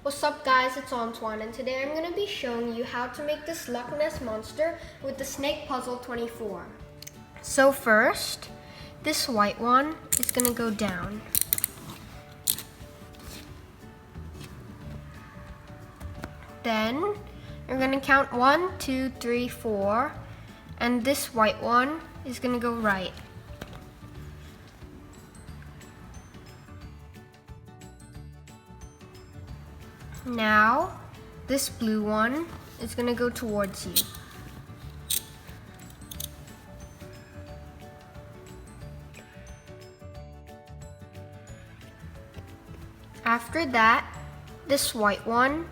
What's up guys, it's Antoine, and today I'm going to be showing you how to make this Loch Ness Monster with the Snake Puzzle 24. So first, this white one is going to go down. Then, you're going to count 1, 2, 3, 4, and this white one is going to go right. Now, this blue one is going to go towards you. After that, this white one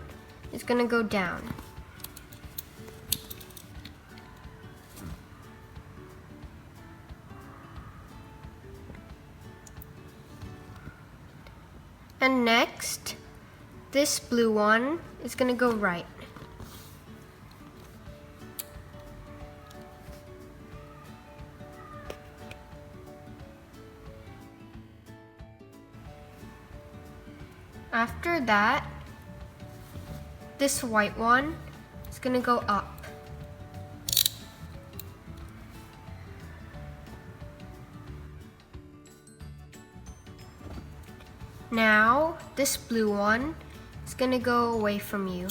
is going to go down. And next, this blue one is going to go right. After that, this white one is going to go up. Now, this blue one is going to go away from you.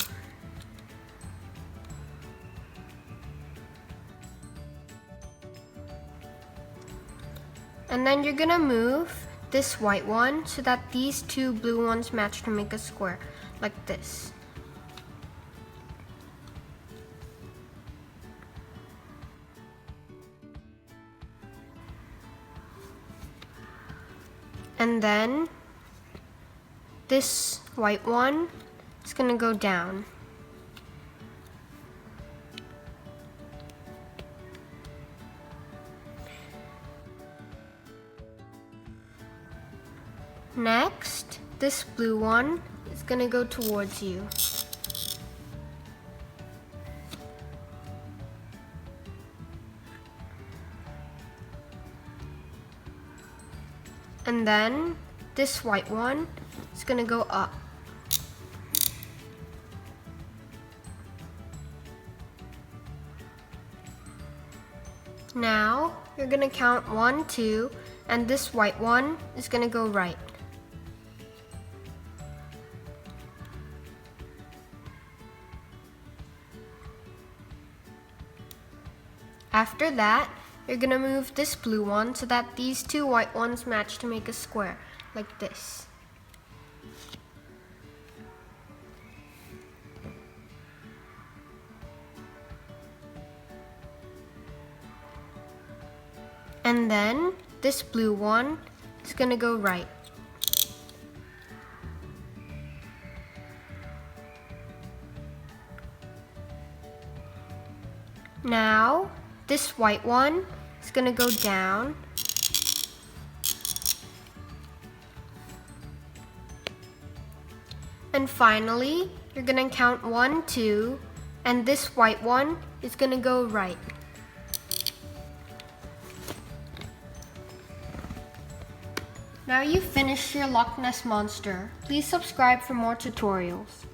And then you're going to move this white one so that these two blue ones match to make a square, like this. And then this white one is going to go down. Next, this blue one is going to go towards you. And then this white one is going to go up. Now, you're going to count 1, 2, and this white one is going to go right. After that, you're going to move this blue one so that these two white ones match to make a square, like this. And then this blue one is going to go right. Now, this white one is going to go down. And finally, you're going to count 1, 2, and this white one is going to go right. Now you've finished your Loch Ness Monster. Please subscribe for more tutorials.